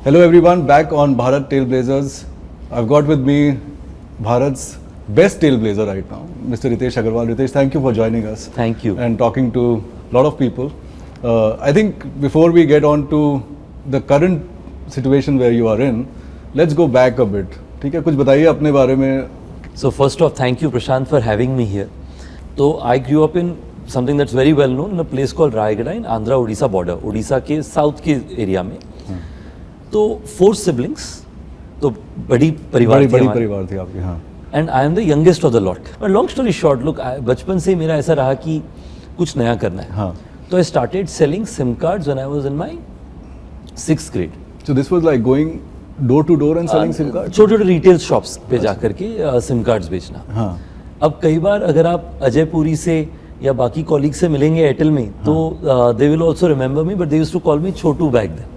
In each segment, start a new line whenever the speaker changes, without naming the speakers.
Hello everyone, back on Bharat Tailblazers. I've got with me Bharat's best tailblazer right now, Mr. Ritesh Agarwal. Ritesh, thank you for joining us.
Thank you.
And talking to a lot of people. I think before we get on to the current situation where you are in, let's go back a bit. ठीक है, कुछ बताइए अपने बारे में.
So first off, thank you Prashant for having me here. So I grew up in something that's very well known in a place called Rayagada in Andhra Odisha border, Odisha के south के area में. तो 4 siblings, तो बड़ी परिवार थी
बड़ी परिवार थी आपकी. हाँ.
And I am the youngest of the lot. But long story short, look, बचपन से मेरा ऐसा रहा कि कुछ नया करना है.
हाँ.
तो I started selling SIM cards when I was in my 6th grade.
So this was like going door to door and selling SIM cards.
छोटे छोटे रिटेल शॉप्स पे जा करके सिम कार्ड्स बेचना.
हाँ.
अब कई बार अगर आप अजयपुरी से या बाकी कॉलीग से मिलेंगे एयरटेल में तो they will also remember me but they used to call me Chhotu back then.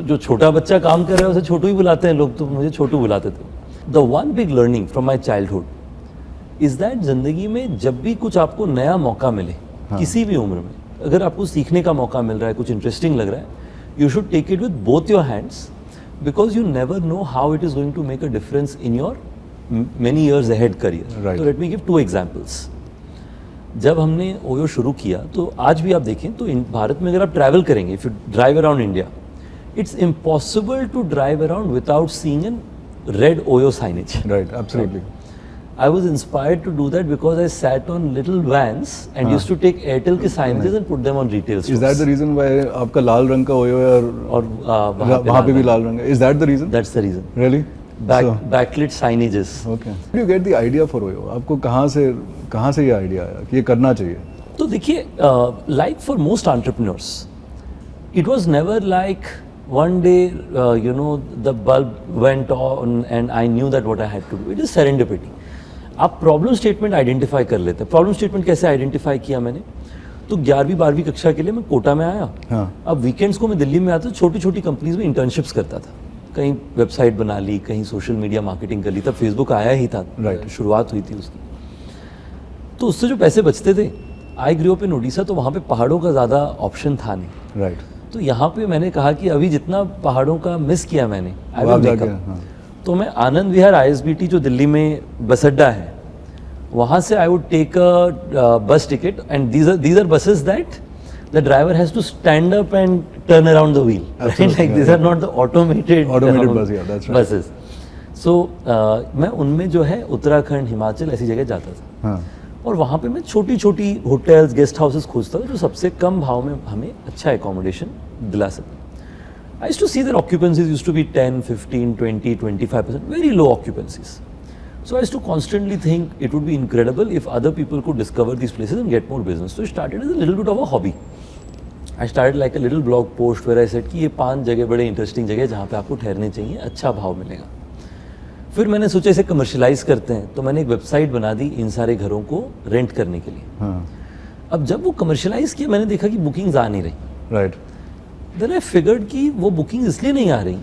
जो छोटा बच्चा काम कर रहा है उसे छोटू ही बुलाते हैं लोग, तो मुझे छोटू बुलाते थे. The one big learning from my childhood is that जिंदगी में जब भी कुछ आपको नया मौका मिले, किसी भी उम्र में अगर आपको सीखने का मौका मिल रहा है, कुछ इंटरेस्टिंग लग रहा है, you should take it with both your hands because you never know how it is going to make a difference in your many years ahead career.
Right.
So let me give 2 examples. जब हमने OYO शुरू किया तो आज भी आप देखें तो भारत में अगर आप ट्रैवल करेंगे, if you drive around India, it's impossible to drive around without seeing a red OYO signage.
Right, absolutely.
I was inspired to do that because I sat on little vans and used to take Airtel के signages and put them on retail stores.
Is that the reason why आपका लाल रंग का OYO है
और
वहाँ पे भी लाल रंग है? Is that the reason?
That's the reason.
Really?
Backlit signages.
Okay. How do you get the idea for OYO? आपको कहाँ से ये आइडिया आया कि ये करना चाहिए?
तो देखिए, like for most entrepreneurs, it was never like one day, the bulb went on and I knew that what I had to do. It is serendipity. आप प्रॉब्लम स्टेटमेंट आइडेंटिफाई कर लेते हैं. प्रॉब्लम स्टेटमेंट कैसे identify किया मैंने? तो 11वीं 12वीं कक्षा के लिए मैं कोटा में आया.
हाँ.
अब वीकेंड्स को मैं दिल्ली में आता, छोटी छोटी कंपनीज में इंटर्नशिप्स करता था. कहीं वेबसाइट बना ली, कहीं सोशल मीडिया मार्केटिंग कर ली. तब फेसबुक आया ही था.
Right.
शुरुआत हुई थी उसकी. तो उससे जो पैसे बचते थे, आई ग्रू अप इन उड़ीसा, तो वहाँ पे पहाड़ों का ज़्यादा ऑप्शन था नहीं.
राइट.
तो यहाँ पे मैंने कहा कि अभी जितना पहाड़ों का मिस किया मैंने, तो मैं आनंद विहार ISBT जो दिल्ली में बस अड्डा है, वहाँ से I would take a bus ticket and these are buses that the driver has to stand up and turn around the wheel. Right? Like these are not the automated
bus, yeah, that's right.
buses. So मैं उनमें जो है उत्तराखंड, हिमाचल ऐसी जगह जाता था.
हाँ.
और वहाँ पे मैं छोटी छोटी होटल्स, गेस्ट हाउसेस खोजता था जो सबसे कम भाव में हमें अच्छा एकोमोडेशन दिला सके. I used to see their occupancies used to be 10, 15, 20, 25%, very low occupancies. So I used to constantly think it would be incredible if other people could discover these places and get more business. So it started as a little bit of a hobby. I started like a little blog post where I said कि ये 5 जगह बड़े interesting जगह जहाँ पे आपको ठहरने चाहिए, अच्छा भाव मिलेगा. फिर मैंने सोचा इसे कमर्शियलाइज करते हैं, तो मैंने एक वेबसाइट बना दी इन सारे घरों को रेंट करने के लिए.
हाँ.
अब जब वो कमर्शियलाइज किया, मैंने देखा कि बुकिंग्स आ नहीं रही.
राइट.
देन आई फिगर्ड कि वो बुकिंग इसलिए नहीं आ रही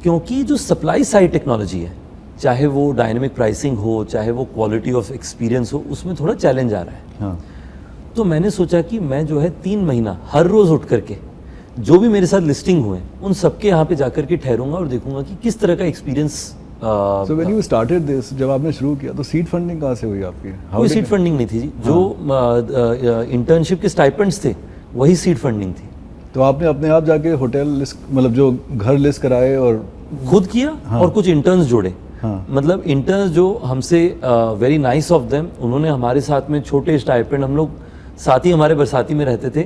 क्योंकि जो सप्लाई साइड टेक्नोलॉजी है, चाहे वो डायनेमिक प्राइसिंग हो, चाहे वो क्वालिटी ऑफ एक्सपीरियंस हो, उसमें थोड़ा चैलेंज आ रहा है.
हाँ.
तो मैंने सोचा कि मैं जो है 3 महीना हर रोज़ उठ करके जो भी मेरे साथ लिस्टिंग हुए उन सबके यहाँ पे जाकर के ठहरूंगा और देखूंगा कि किस तरह का experience.
So when you started this, जब आपने शुरू किया तो सीड फंडिंग कहाँ से हुई आपकी?
कोई सीड फंडिंग नहीं थी जी. जो इंटर्नशिप के स्टाइपेंड्स थे वही सीड फंडिंग थी.
तो आपने अपने आप जाके होटल लिस्ट, मतलब जो घर लिस्ट कराए और
खुद किया. हाँ. और कुछ इंटर्न्स जोड़े.
हाँ.
मतलब इंटर्न्स जो हमसे वेरी नाइस ऑफ देम, उन्होंने हमारे साथ में छोटे स्टाइपेंड, हम लोग साथ ही हमारे बरसाती में रहते थे.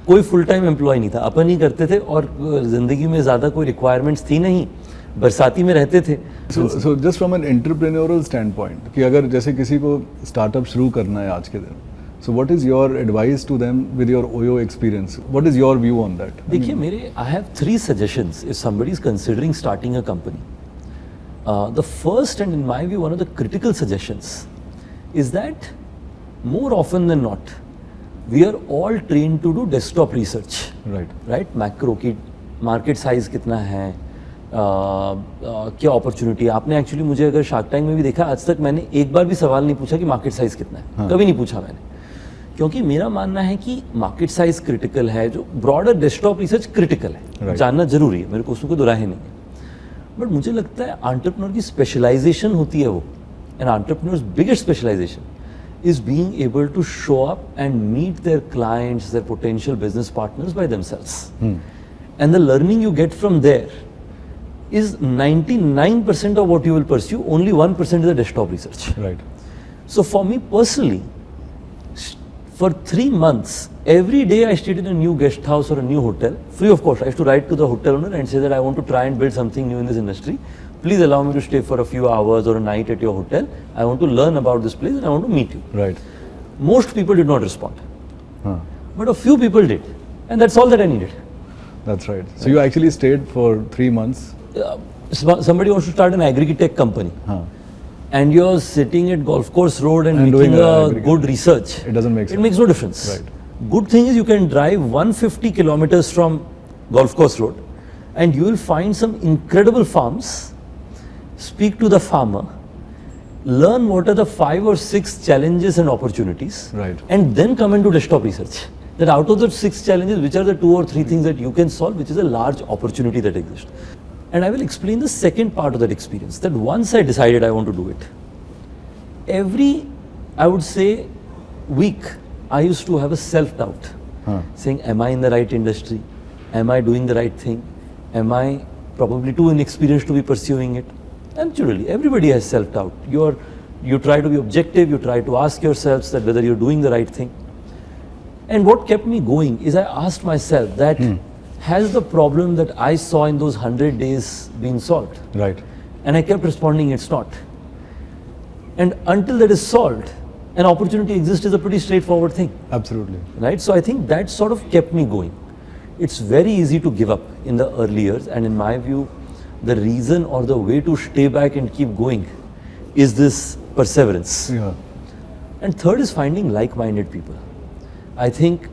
कोई फुल टाइम एम्प्लॉय नहीं था, अपन ही करते थे और ज़िंदगी में ज़्यादा कोई रिक्वायरमेंट्स थी नहीं, बरसाती में रहते थे.
So just from an entrepreneurial standpoint, कि अगर जैसे किसी को स्टार्टअप शुरू करना है आज के दिन, so what is your advice to them with your OYO experience? What is your view on that?
देखिए मेरे, I have 3 suggestions if somebody is considering starting a company. The first and in my view one of the critical suggestions is that more often than not we are all trained to do desktop research. Right? Macro की market size कितना है, क्या opportunity है. आपने actually मुझे अगर shark tank में भी देखा, आज तक मैंने एक बार भी सवाल नहीं पूछा कि मार्केट साइज कितना है. हाँ. कभी नहीं पूछा मैंने. क्योंकि मेरा मानना है कि मार्केट साइज क्रिटिकल है, जो ब्रॉडर डेस्कटॉप रिसर्च क्रिटिकल है,
Right.
जानना जरूरी है, मेरे को उसमें कोई दुराहे नहीं है। बट मुझे लगता है एंटरप्रेन्योर की स्पेशलाइजेशन होती है वो, and entrepreneurs biggest specialization is being able to show up and meet their clients, their potential business partners by themselves. And the learning you get from there is 99% of what you will pursue, only 1% is the desktop research.
Right.
So for me personally, for 3 months, every day I stayed in a new guest house or a new hotel, free of cost. I used to write to the hotel owner and say that I want to try and build something new in this industry. Please allow me to stay for a few hours or a night at your hotel. I want to learn about this place and I want to meet you.
Right.
Most people did not respond,
Huh.
but a few people did, and that's all that I needed.
That's right. So you actually stayed for 3 months.
Somebody wants to start an agri-tech company,
Huh.
and you're sitting at Golf Course Road and
And
making
doing
a
agri-tech.
good research.
It doesn't make
It
sense.
makes no difference.
Right.
Good thing is you can drive 150 kilometers from Golf Course Road, and you will find some incredible farms. Speak to the farmer, learn what are the 5 or 6 challenges and opportunities,
Right.
and then come into desktop research. That out of the 6 challenges, which are the 2 or 3 things that you can solve, which is a large opportunity that exists. And I will explain the second part of that experience, that once I decided I want to do it, every, I would say, week, I used to have a self-doubt, saying, am I in the right industry? Am I doing the right thing? Am I probably too inexperienced to be pursuing it? Naturally, everybody has self-doubt. You try to be objective, you try to ask yourselves that whether you're doing the right thing. And what kept me going is I asked myself that, has the problem that I saw in those 100 days been solved?
Right.
And I kept responding, it's not. And until that is solved, an opportunity exists is a pretty straightforward thing,
Absolutely.
right? So I think that sort of kept me going. It's very easy to give up in the early years, and in my view, the reason or the way to stay back and keep going is this perseverance.
Yeah.
And third is finding like-minded people. I think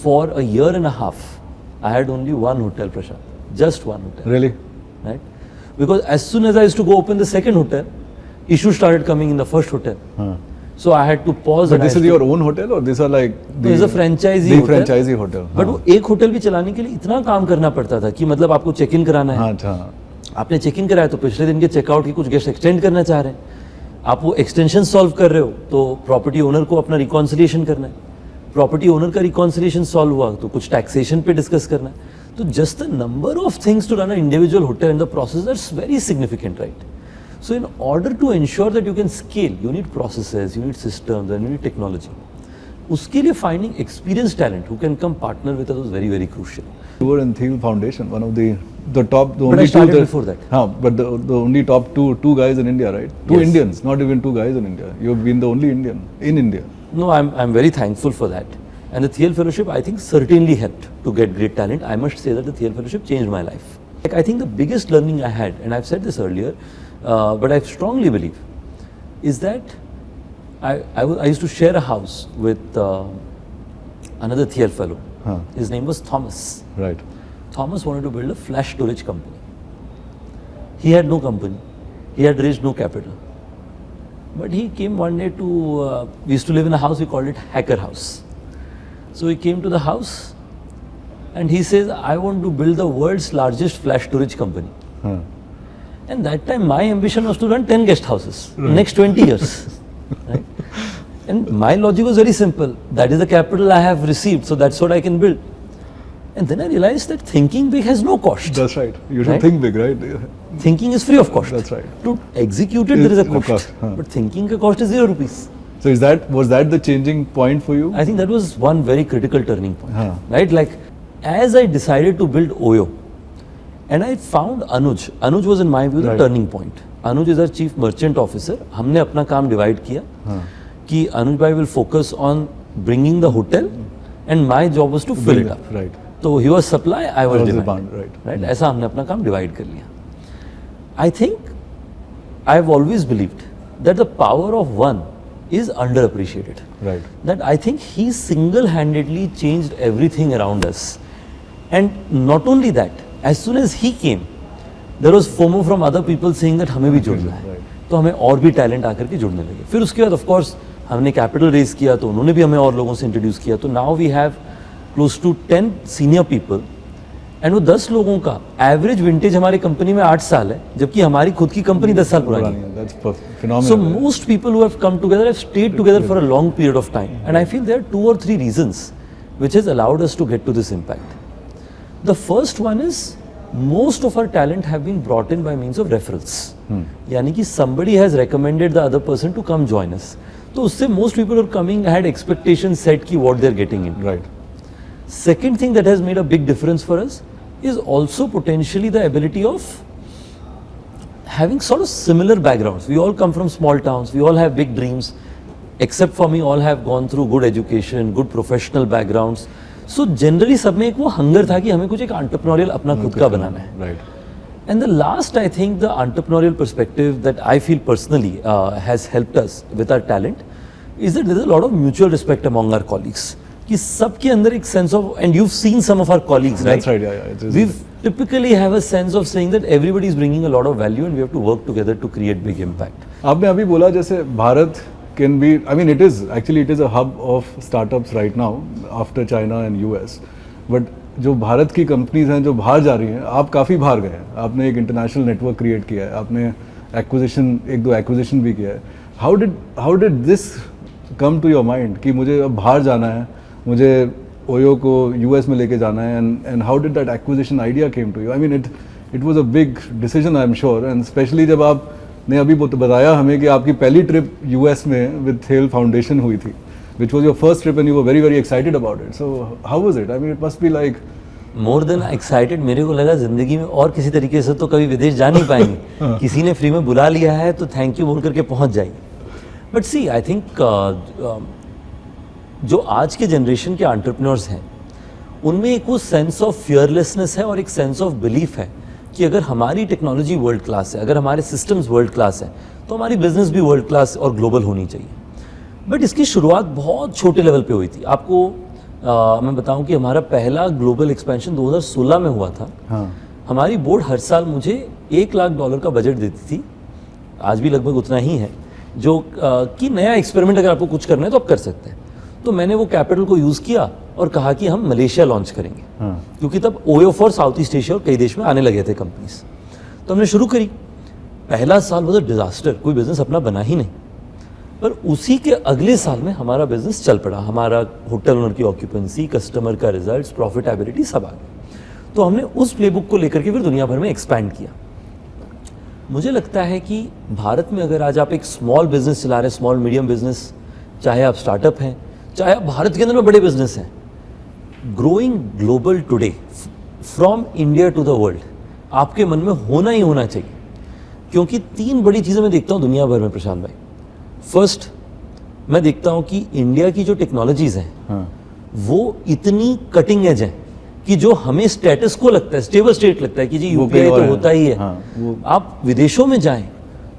for a year and a half, I had only one hotel, Prashant, just one hotel,
Really?
right? Because as soon as I used to go open the second hotel, issues started coming in the first hotel. So I had to pause.
But
and
this
I
is your own hotel or these are like
This is a franchisee
the
hotel.
franchisee hotel?
But वो एक hotel भी चलाने के लिए इतना काम करना पड़ता था कि मतलब आपको चेक इन कराना है,
हाँ अच्छा
आपने चेक इन कराया तो पिछले दिन के चेकआउट की कुछ गेस्ट एक्सटेंड करना चाह रहे हैं, आप वो एक्सटेंशन सॉल्व कर रहे हो तो प्रॉपर्टी ओनर को अपना रिकॉन्सिलिएशन करना है, प्रॉपर्टी ओनर का रिकॉन्सिलिएशन सॉल्व हुआ तो कुछ टैक्सेशन पे डिस्कस करना है, तो just the number of things to run a individual hotel and the process that's very significant, right? So in order to ensure that you can scale, you need processes, you need systems, and you need technology. उसके लिए finding experienced talent who can come partner with us was very, very crucial.
You were in Thiel Foundation, one of the top, the
But
only
I started
two
before that.
हाँ, but the only top two guys in India, right? Two
Yes.
Indians, not even two guys in India. You've been the only Indian in India.
No, I'm very thankful for that. And the Thiel Fellowship, I think, certainly helped to get great talent. I must say that the Thiel Fellowship changed my life. Like, I think the biggest learning I had, and I've said this earlier, but I strongly believe, is that I used to share a house with another Thiel fellow. His name was Thomas.
Right.
Thomas wanted to build a flash storage company. He had no company. He had raised no capital. But he came one day to, we used to live in a house, we called it Hacker House. So he came to the house and he says, I want to build the world's largest flash storage company. And that time my ambition was to run 10 guest houses next 20 years. Right? And my logic was very simple. That is the capital I have received, so that's what I can build. And then I realized that thinking big has no cost.
That's right. You should
Right?
think big, right?
Thinking is free of cost.
That's right.
To execute it, there is a
Is a
cost.
cost, huh.
But thinking ka cost is 0 rupees.
So was that the changing point for you?
I think that was one very critical turning point.
Huh.
Right? Like, as I decided to build Oyo, and I found Anuj. Anuj was in my view the
Right.
turning point. Anuj is our chief merchant officer. हमने अपना काम divide किया कि Anuj bhai will focus on bringing the hotel and my job was to fill
Bring
it
it,
up.
right.
तो he was supply, I was
was the
demand.
demand, right.
Right? ऐसा हमने अपना काम divide कर लिया. I think I've always believed that the power of one is underappreciated.
Right.
That I think he single-handedly changed everything around us. And not only that, as soon as he came, there was FOMO from other people saying that हमें भी जुड़ना है.
Right.
तो हमें और भी talent आकर के जुड़ने लगे. फिर उसके बाद of course हमने कैपिटल रेज किया तो उन्होंने भी हमें और लोगों से इंट्रोड्यूस किया, तो now we have close to 10 senior people and वो 10 लोगों का एवरेज विंटेज हमारी कंपनी में 8 साल है, जबकि हमारी खुद की कंपनी 10 साल पुरानी है.
That's phenomenal.
So most people who have come together have stayed together for a long period of time, and I feel there are 2 or 3 reasons which has allowed us to get to this impact. The first one is most of our talent have been brought in by means of referrals. यानी कि somebody has recommended the other person to come join us. तो उससे most people who are coming had expectations set कि what they are getting in.
Right.
Second thing that has made a big difference for us is also potentially the ability of having sort of similar backgrounds. We all come from small towns, we all have big dreams, except for me, all have gone through good education, good professional backgrounds. So generally सब में एक वो hunger था कि हमें कुछ एक entrepreneurial अपना खुद का बनाना है.
Right.
And the last, I think, the entrepreneurial perspective that I feel personally has helped us with our talent is that there is a lot of mutual respect among our colleagues. कि सबके अंदर एक sense of, and you've seen some of our colleagues, right?
That's right. Yeah. It is.
We typically have a sense of saying that everybody is bringing a lot of value and we have to work together to create big impact.
आपने अभी बोला जैसे Bharat can be, I mean it is a hub of startups right now after China and US. But जो भारत की companies हैं जो बाहर जा रही हैं, आप काफ़ी बाहर गए हैं, आपने एक इंटरनेशनल नेटवर्क क्रिएट किया है, आपने एक दो एक्विजिशन भी किया है. How did this come to your mind कि मुझे अब बाहर जाना है, मुझे ओयो को यूएस में लेके जाना है, and how did that acquisition idea came to you? I mean it was a big decision, I am sure, and especially जब आपने अभी बताया हमें कि आपकी पहली ट्रिप यूएस में विद थेल फाउंडेशन हुई थी, which was your first trip and you were very very excited about it. So how was it? I mean it must be like
more than excited. मेरे को लगा जिंदगी में और किसी तरीके से तो कभी विदेश जा नहीं पाएंगे. किसी ने फ्री में बुला लिया है तो थैंक यू बोल करके पहुंच जाइए. बट सी आई थिंक जो आज के जनरेशन के एंटरप्रेन्योर्स हैं उनमें एक वो सेंस ऑफ फियरलेसनेस है और एक सेंस ऑफ बिलीफ है कि अगर हमारी टेक्नोलॉजी वर्ल्ड क्लास है, अगर हमारे सिस्टम्स वर्ल्ड क्लास है, तो हमारी बिजनेस भी वर्ल्ड क्लास और ग्लोबल होनी चाहिए. बट इसकी शुरुआत बहुत छोटे लेवल पे हुई थी. आपको मैं बताऊं कि हमारा पहला ग्लोबल एक्सपेंशन 2016 में हुआ था. हमारी बोर्ड हर साल मुझे $1 लाख का बजट देती थी, आज भी लगभग उतना ही है, जो कि नया एक्सपेरिमेंट अगर आपको कुछ करना है तो आप कर सकते हैं. तो मैंने वो कैपिटल को यूज़ किया और कहा कि हम मलेशिया लॉन्च करेंगे, क्योंकि तब OYO for south east Asia और कई देश में आने लगे थे कंपनीज. तो हमने शुरू करी. पहला साल वाज अ डिजास्टर, कोई बिजनेस अपना बना ही नहीं. पर उसी के अगले साल में हमारा बिजनेस चल पड़ा. हमारा होटल ओनर की ऑक्यूपेंसी, कस्टमर का रिजल्ट्स, प्रॉफिटेबिलिटी सब आ गए. तो हमने उस प्लेबुक को लेकर के फिर दुनिया भर में एक्सपैंड किया. मुझे लगता है कि भारत में अगर आज आप एक स्मॉल बिजनेस चला रहे हैं, स्मॉल मीडियम बिजनेस, चाहे आप स्टार्टअप हैं, चाहे आप भारत के अंदर में बड़े बिजनेस हैं, growing global today from India to the world आपके मन में होना ही होना चाहिए. क्योंकि 3 बड़ी चीज़ें मैं देखता हूँ दुनिया भर में प्रशांत भाई. फर्स्ट, मैं देखता हूं कि इंडिया की जो टेक्नोलॉजीज हैं वो इतनी कटिंग एज हैं कि जो हमें स्टेटस को लगता है, स्टेबल स्टेट लगता है कि जी यूपीआई तो होता ही है. आप विदेशों में जाएं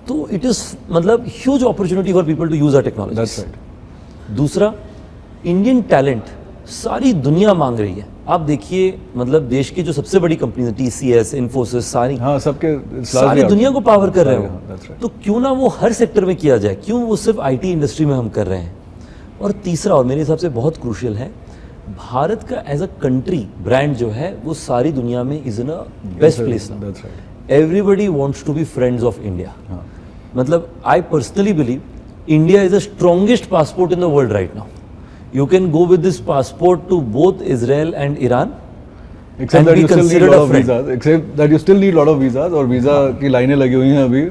तो इट इज मतलब huge opportunity for people to use our technology. दूसरा, इंडियन टैलेंट सारी दुनिया मांग रही है. आप देखिए मतलब देश की जो सबसे बड़ी कंपनी है, TCS, इन्फोसिस, सारी दुनिया को पावर कर रहे हो. तो क्यों ना वो हर सेक्टर में किया जाए, क्यों वो सिर्फ IT इंडस्ट्री में हम कर रहे हैं. और तीसरा, और मेरे हिसाब से बहुत क्रूशियल है, भारत का एज अ कंट्री ब्रांड जो है वो सारी दुनिया में is in a best place. Everybody wants to be friends of India. मतलब I personally believe India is the strongest passport in the world right now. You can go with this passport to both Israel and Iran.
Except that you still need a lot of visas. Except that you still need a lot of visas और visa की लाइनें लगी हुई हैं अभी.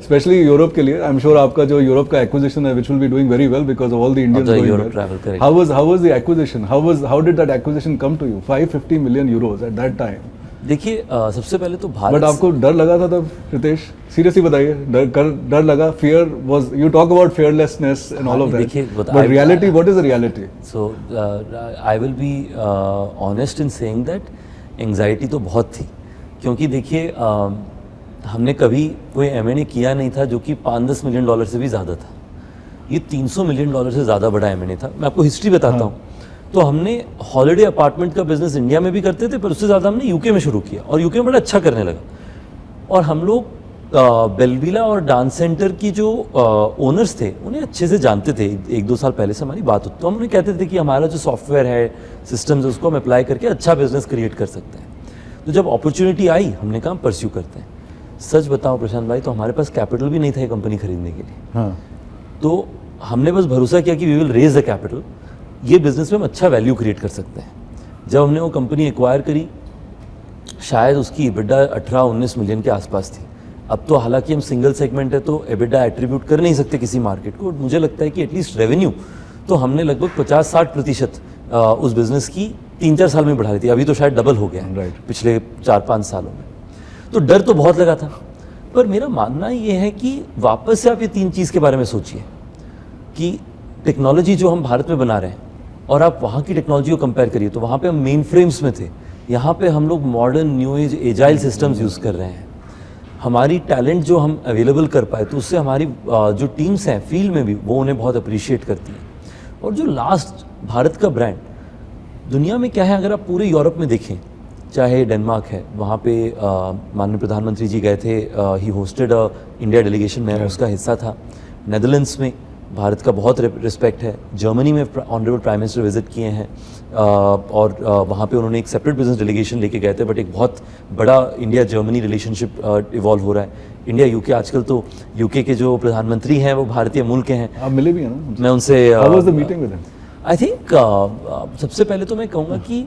Especially Europe के लिए. I'm sure आपका जो यूरोप का acquisition है, which will be doing very well because of all the Indians going there. How was the acquisition? How did that acquisition come to you? 550 million euros at that time.
देखिए सबसे पहले तो Bharat.
But आपको डर लगा था तब रितेश? सीरियसली बताइए, डर लगा? Fear was, you talk about fearlessness and all of that, but reality, what is the reality? So
I will be honest in saying that anxiety तो बहुत थी. क्योंकि देखिए हमने कभी कोई M&A किया नहीं था जो कि $5-10 मिलियन से भी ज़्यादा था. ये $300 मिलियन से ज़्यादा बड़ा M&A था. मैं आपको हिस्ट्री बताता हूँ. तो हमने हॉलिडे अपार्टमेंट का बिजनेस इंडिया में भी करते थे, पर उससे ज़्यादा हमने यूके में शुरू किया और यूके में बड़ा अच्छा करने लगा. और हम लोग बेलविला और डांस सेंटर की जो ओनर्स थे उन्हें अच्छे से जानते थे, 1-2 साल पहले से हमारी बात होती, तो हम उन्हें कहते थे कि हमारा जो सॉफ्टवेयर है, सिस्टम्स है, उसको हम अप्लाई करके अच्छा बिजनेस क्रिएट कर सकते हैं। तो जब अपॉर्चुनिटी आई हमने कहा परस्यू करते हैं। सच बताओ प्रशांत भाई, तो हमारे पास कैपिटल भी नहीं था ये कंपनी खरीदने के लिए।
हाँ,
तो हमने बस भरोसा किया कि we will raise the capital, ये बिजनेस में हम अच्छा वैल्यू क्रिएट कर सकते हैं। जब हमने वो कंपनी एक्वायर करी, शायद उसकी EBITDA 18-19 मिलियन के आसपास थी। अब तो हालांकि हम सिंगल सेगमेंट है तो EBITDA एट्रीब्यूट कर नहीं सकते किसी मार्केट को, मुझे लगता है कि एटलीस्ट रेवेन्यू तो हमने लगभग 50-60% उस बिजनेस की 3-4 साल में बढ़ा ली थी। अभी तो शायद डबल हो गया है
Right.
पिछले 4-5 सालों में। तो डर तो बहुत लगा था, पर मेरा मानना ये है कि वापस से आप ये 3 चीज़ के बारे में सोचिए कि टेक्नोलॉजी जो हम भारत में बना रहे हैं और आप वहाँ की टेक्नोलॉजी को कंपेयर करिए, तो वहाँ पे हम मेन फ्रेम्स में थे, यहाँ पे हम लोग modern new age agile systems use कर रहे हैं। हमारी टैलेंट जो हम अवेलेबल कर पाए तो उससे हमारी जो टीम्स हैं फील्ड में भी वो उन्हें बहुत अप्रिशिएट करती हैं। और जो लास्ट भारत का ब्रांड दुनिया में क्या है, अगर आप पूरे यूरोप में देखें, चाहे डेनमार्क है, वहाँ पे माननीय प्रधानमंत्री जी गए थे, ही होस्टेड इंडिया डेलीगेशन, में उसका हिस्सा था। नेदरलैंड्स में भारत का बहुत रिस्पेक्ट है। जर्मनी में ऑनरेबल प्राइम मिनिस्टर विजिट किए हैं और वहाँ पे उन्होंने एक सेपरेट बिजनेस डेलीगेशन लेके गए थे, बट एक बहुत बड़ा इंडिया जर्मनी रिलेशनशिप इवॉल्व हो रहा है। इंडिया यूके, आजकल तो यूके के जो प्रधानमंत्री हैं वो भारतीय मूल के हैं।
आप मिले भी हैं ना?
मैं उनसे
How was the meeting with him?
I think सबसे पहले तो मैं कहूँगा कि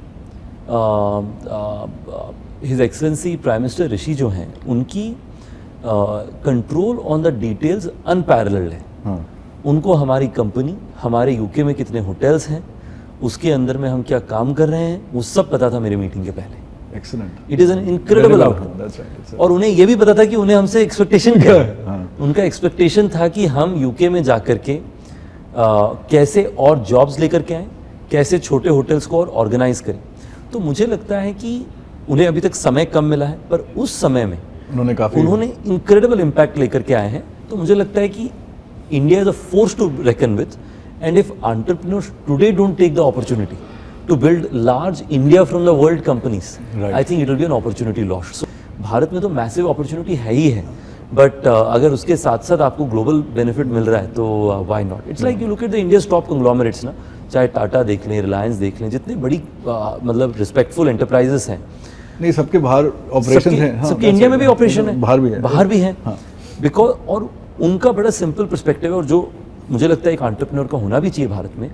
हिज एक्सेलेंसी प्राइम मिनिस्टर ऋषि जो हैं उनकी control on the details unparalleled है।
हाँ,
उनको हमारी कंपनी, हमारे यूके में कितने होटल्स हैं, उसके अंदर में हम क्या काम कर रहे हैं, वो सब पता था मेरे मीटिंग के पहले।
excellent.
It is an incredible outcome.
That's right. That's right.
और उन्हें ये भी पता था कि उन्हें हमसे एक्सपेक्टेशन क्या है।
हाँ.
उनका एक्सपेक्टेशन था कि हम यूके में जा कर के कैसे और जॉब्स लेकर के आएँ, कैसे छोटे होटल्स को और ऑर्गेनाइज करें। तो मुझे लगता है कि उन्हें अभी तक समय कम मिला है, पर उस समय में उन्होंने इनक्रेडिबल इम्पैक्ट लेकर के आए हैं। तो मुझे लगता है कि India is a force to reckon with, and if entrepreneurs today don't take the opportunity to build large India from the world companies, I think it will be an opportunity lost. So Bharat में तो massive opportunity है ही है, but अगर उसके साथ साथ आपको global benefit मिल रहा है तो why not. It's like you look at the India's top conglomerates ना, चाहे टाटा देख लें, रिलायंस देख लें, जितनी बड़ी मतलब रिस्पेक्टफुल एंटरप्राइजेस हैं।
नहीं, सबके बाहर ऑपरेशन है। हाँ,
सबके इंडिया में भी ऑपरेशन है,
बाहर भी है।
हाँ, बिकॉज और उनका बड़ा सिंपल पर्सपेक्टिव है, और जो मुझे लगता है एक एंटरप्रेन्योर का होना भी चाहिए भारत में,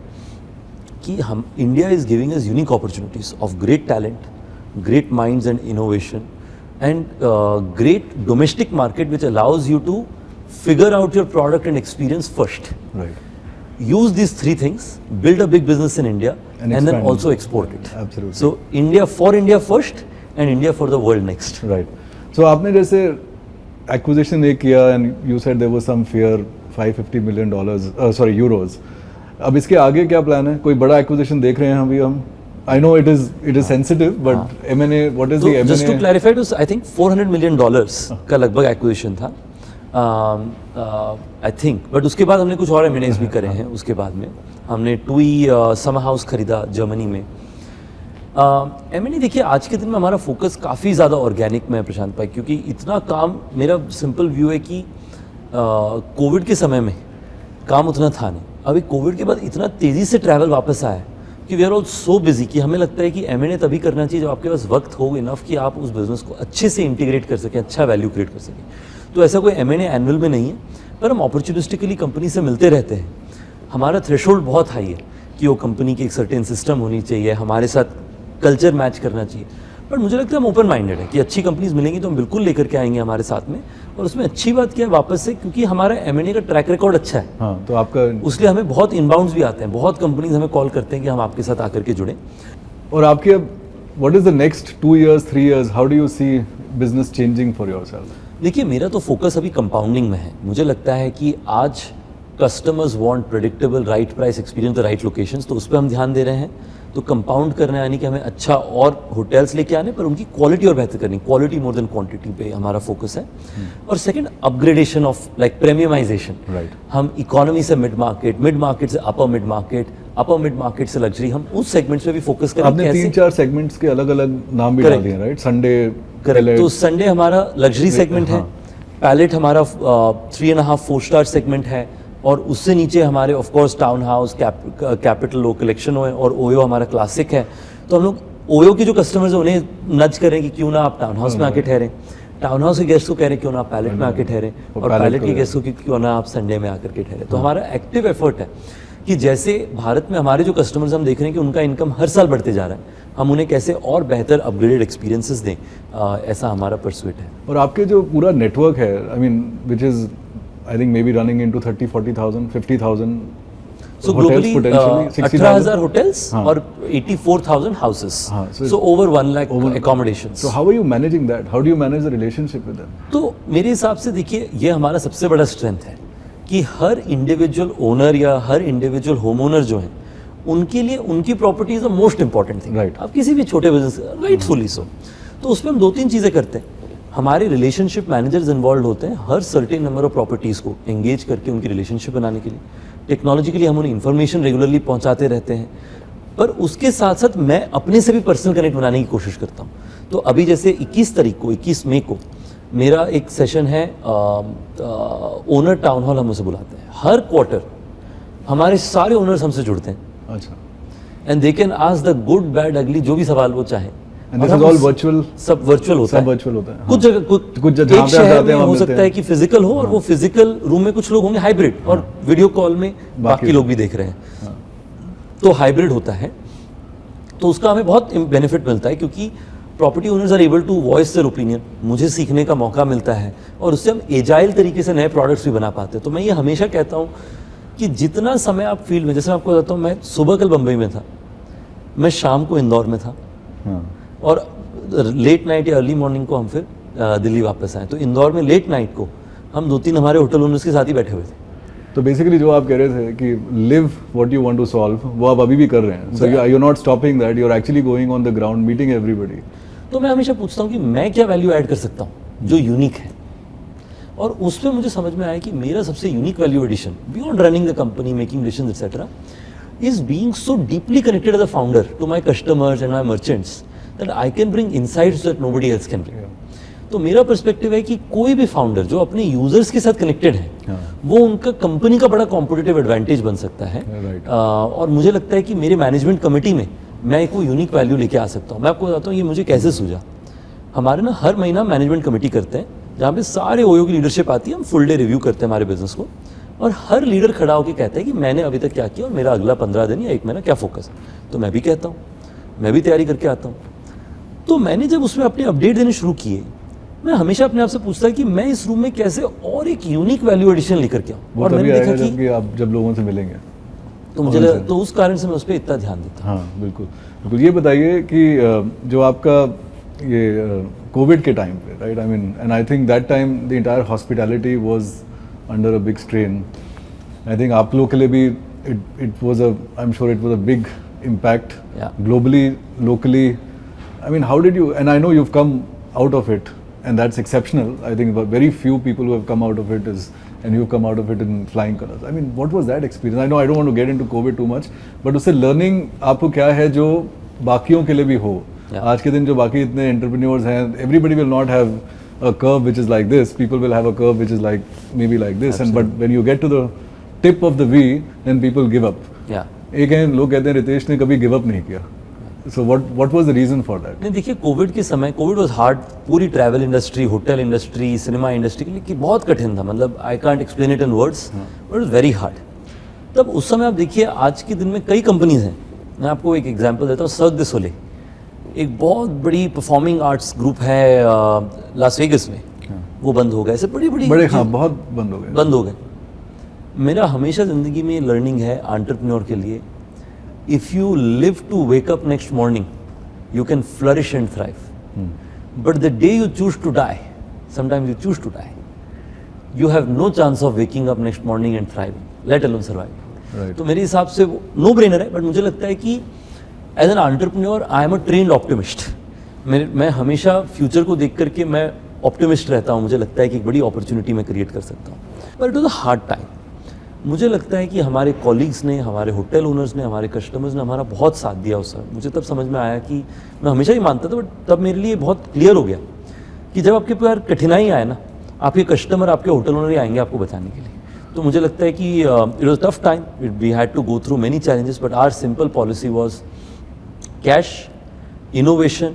कि हम India is giving us unique opportunities of great talent, great minds and innovation, and great domestic market which allows you to figure out your product and experience first, use these 3 things, build a big business in India and then also export it.
Absolutely.
So India first and India for the world next.
Right. So आपने जैसे acquisition एक किया and you said there was some fear, $550 million, euros. अब इसके आगे क्या plan है? कोई बड़ा acquisition देख रहे हैं अभी हम? I know it is sensitive, but M&A, what is the M&A?
Just to clarify, it was I think $400 million का लगभग acquisition था. आई थिंक, बट उसके बाद हमने कुछ और M&As भी करे हैं। उसके बाद में हमने TUI समर हाउस खरीदा जर्मनी में। M&A देखिए, आज के दिन में हमारा फोकस काफ़ी ज़्यादा ऑर्गेनिक में है प्रशांत भाई, क्योंकि इतना काम, मेरा सिंपल व्यू है कि कोविड के समय में काम उतना था नहीं। अभी कोविड के बाद इतना तेज़ी से ट्रैवल वापस आया कि we are all so busy कि हमें लगता है कि M&A तभी करना चाहिए जब आपके पास वक्त हो इनफ कि आप उस बिज़नेस को अच्छे से इंटीग्रेट कर सकें, अच्छा वैल्यू क्रिएट कर सकें। तो ऐसा कोई M&A एनुअल में नहीं है, पर हम अपॉर्चुनिस्टिकली कंपनी से मिलते रहते हैं। हमारा थ्रेशोल्ड बहुत हाई है कि वो कंपनी की एक सर्टेन सिस्टम होनी चाहिए, हमारे साथ कल्चर मैच करना चाहिए। पर मुझे लगता है हम ओपन माइंडेड है कि अच्छी कंपनीज मिलेंगी तो हम बिल्कुल लेकर के आएंगे हमारे साथ में। और उसमें अच्छी बात क्या है वापस से, क्योंकि हमारा M&A का ट्रैक रिकॉर्ड अच्छा है।
हाँ, तो आपका
उसलिए हमें बहुत इनबाउंड्स भी आते हैं, बहुत कंपनीज हमें कॉल करते हैं कि हम आपके साथ आकर के जुड़ें।
और आपके अब what is the next 2 years 3 years, how do you see business changing for yourself?
देखिए, मेरा तो फोकस अभी कंपाउंडिंग में है। मुझे लगता है कि आज customers want predictable, right price, experience, the right locations, तो उस पर हम ध्यान दे रहे हैं। तो कंपाउंड करना यानी कि हमें अच्छा और होटल्स लेके आने, पर उनकी क्वालिटी और बेहतर करनी, क्वालिटी मोर देन क्वांटिटी पे हमारा फोकस है। और second, upgradation of like premiumization.
Right.
हम इकोनॉमी से मिड मार्केट से अपर मिड मार्केट से लग्जरी, हम उस सेगमेंट्स पे भी फोकस करें।
आपने 3-4 सेगमेंट्स के अलग अलग नाम भी डाल दिए, राइट? Sunday,
correct. तो संडे हमारा लग्जरी सेगमेंट है, पैलेट हमारा 3.5-4 स्टार सेगमेंट है, और उससे नीचे हमारे of course town house, capital, low collection है, और ओयो हमारा क्लासिक है। तो हम लोग ओयो के जो कस्टमर्स हैं उन्हें नज करें कि क्यों ना आप टाउन हाउस में आके ठहरें, टाउन हाउस के गेस्ट को कह रहे हैं क्यों ना आप पैलेट में आके ठहरें, और पैलेट के गेस्ट को क्यों ना आप संडे में आकर के ठहरें। तो हमारा एक्टिव एफर्ट है कि जैसे भारत में हमारे जो कस्टमर्स हम देख रहे हैं कि उनका इनकम हर साल बढ़ते जा रहा है, हम उन्हें कैसे और बेहतर अपग्रेडेड एक्सपीरियंसेस दें, ऐसा हमारा परस्यूट है।
और आपके जो पूरा नेटवर्क है, I mean which is I think may be running into 30-40,000 50,000
So globally, 18,000 hotels और 84,000 houses. So over 1 lakh accommodations.
So how are you managing that? How do you manage the relationship with them?
तो मेरे हिसाब से देखिए, ये हमारा सबसे बड़ा स्ट्रेंथ है कि हर इंडिविजुअल ओनर या हर इंडिविजुअल होम ओनर जो है, उनके लिए उनकी property is the most important thing.
Right.
आप किसी भी छोटे बिजनेस, राइटफुली सो। तो उसमें हम 2-3 चीज़ें करते हैं। हमारे रिलेशनशिप मैनेजर्स इन्वॉल्व होते हैं हर सर्टेन नंबर ऑफ प्रॉपर्टीज़ को एंगेज करके उनकी रिलेशनशिप बनाने के लिए। टेक्नोलॉजिकली हम उन्हें इन्फॉर्मेशन रेगुलरली पहुंचाते रहते हैं, पर उसके साथ साथ मैं अपने से भी पर्सनल कनेक्ट बनाने की कोशिश करता हूँ। तो अभी जैसे 21 मई को मेरा एक सेशन है, ओनर टाउन हॉल हम उसे बुलाते हैं। हर क्वार्टर हमारे सारे ओनर्स हमसे जुड़ते हैं,
अच्छा,
and they can ask the good bad अगली जो भी सवाल वो चाहें।
And this is all virtual?
सब वर्चुअल होता है।
सब वर्चुअल होता है।
कुछ जगह
कुछ जहाँ
एक
पे
शहर
जाते
में
हैं
हो
वहाँ
सकता
मिलते
है
हैं।
कि फिजिकल हो और वो फिजिकल रूम में कुछ लोग होंगे हाइब्रिड, और वीडियो कॉल में बाकी लोग भी देख रहे हैं, तो हाइब्रिड होता है। तो उसका हमें बहुत बेनिफिट मिलता है, क्योंकि property owners are able to voice their opinion, मुझे सीखने का मौका मिलता है, और उससे हम एजाइल तरीके से नए प्रोडक्ट्स भी बना पाते हैं। तो मैं ये हमेशा कहता हूँ कि जितना समय आप फील्ड में, जैसे मैं आपको बताता हूँ, मैं सुबह कल बम्बई में था, मैं शाम को इंदौर में था, और लेट नाइट या अर्ली मॉर्निंग को हम फिर दिल्ली वापस आए। तो इंदौर में लेट नाइट को हम 2-3 हमारे होटल ओनर्स के साथ ही बैठे हुए थे।
तो बेसिकली जो आप कह रहे थे कि live what you want to solve, वो आप अभी भी कर रहे हैं। So you are not stopping that, you are actually going on the ground, meeting everybody.
तो मैं हमेशा पूछता हूँ कि मैं क्या वैल्यू ऐड कर सकता हूँ जो यूनिक है, और उसमें मुझे समझ में आया कि मेरा सबसे unique value addition beyond running the company, making decisions etcetera, is being so deeply connected as a founder to my customers and my merchants that I can bring insights that nobody else can bring. तो मेरा perspective है कि कोई भी founder जो अपने users के साथ कनेक्टेड है, वो उनका कंपनी का बड़ा कॉम्पिटिटिव एडवांटेज बन सकता है। और मुझे लगता है कि मेरे मैनेजमेंट कमेटी में मैं एक वो यूनिक वैल्यू लेके आ सकता हूँ। मैं आपको बताता हूँ ये मुझे कैसे सूझा। हमारे ना हर महीना मैनेजमेंट कमेटी करते हैं, जहाँ पे सारे ओयो की लीडरशिप आती है, हम फुल डे रिव्यू करते हैं हमारे बिजनेस को, और हर लीडर खड़ा होकर कहता है कि मैंने अभी तक क्या किया और मेरा अगला 15 दिन या 1 महीना क्या फोकस है। तो मैं भी कहता हूँ, मैं भी तैयारी करके आता हूँ। तो मैंने जब उसमें अपने अपडेट देने शुरू किए, मैं हमेशा अपने आप से पूछता कि मैं इस रूम में कैसे और एक यूनिक वैल्यू एडिशन लेकर के आऊँ। और मैंने देखा कि
आप जब लोगों से मिलेंगे,
तो मुझे तो उस कारण से मैं उस पर इतना ध्यान देता हूँ।
हाँ बिल्कुल बिल्कुल। ये बताइए कि जो आपका ये कोविड के टाइम पे, right, I mean, and I think that time the entire hospitality was under a big strain. I think आप लोग के लिए भी it was a, I am sure it was a big impact globally, locally. I mean, how did you, and I know you've come out of it, and that's exceptional. I think very few people who have come out of it and you've come out of it in flying colors. I mean, what was that experience? I know I don't want to get into COVID too much, but उससे learning आपको क्या है जो बाकियों के लिए भी हो? आज के दिन जो बाकी इतने entrepreneurs हैं, everybody will not have a curve which is like this. People will have a curve which is like maybe like this, and but when you get to the tip of the V, then people give up. एक हैं लोग कहते हैं रितेश ने कभी give up नहीं किया. So what was the reason for that?
नहीं, देखिए कोविड के समय, कोविड वाज हार्ड पूरी travel industry, hotel industry, cinema industry के लिए कि बहुत कठिन था। मतलब I can't explain it in words, but it was very hard. तब उस समय आप देखिए, आज के दिन में कई कंपनीज हैं। मैं आपको एक एग्जांपल देता हूँ, सर्क दु सोलेil, एक बहुत बड़ी परफॉर्मिंग आर्ट्स ग्रुप है लास वेगस में, वो बंद हो गए। ऐसे बड़े
हाँ बहुत बंद हो गए।
मेरा हमेशा ज़िंदगी में लर्निंग है एंटरप्रेन्योर के लिए, if you live to wake up next morning, you can flourish and thrive. But the day you choose to die, sometimes you choose to die, you have no chance of waking up next morning and thriving, let alone surviving.
Right.
तो मेरे हिसाब से वो no brainer है, but मुझे लगता है कि as an entrepreneur I am a trained optimist. मैं हमेशा फ्यूचर को देख करके मैं ऑप्टिमिस्ट रहता हूँ। मुझे लगता है कि एक बड़ी अपॉर्चुनिटी मैं क्रिएट कर सकता हूँ। But it was a hard time. मुझे लगता है कि हमारे कॉलीग्स ने, हमारे होटल ओनर्स ने, हमारे कस्टमर्स ने हमारा बहुत साथ दिया उस समय। मुझे तब समझ में आया कि मैं हमेशा ही मानता था, बट तब मेरे लिए बहुत क्लियर हो गया कि जब आपके पास कठिनाई आए ना, आपके कस्टमर, आपके होटल ओनर ही आएंगे आपको बचाने के लिए। तो मुझे लगता है कि it was tough time, we had to go through many challenges, but our simple policy was cash, innovation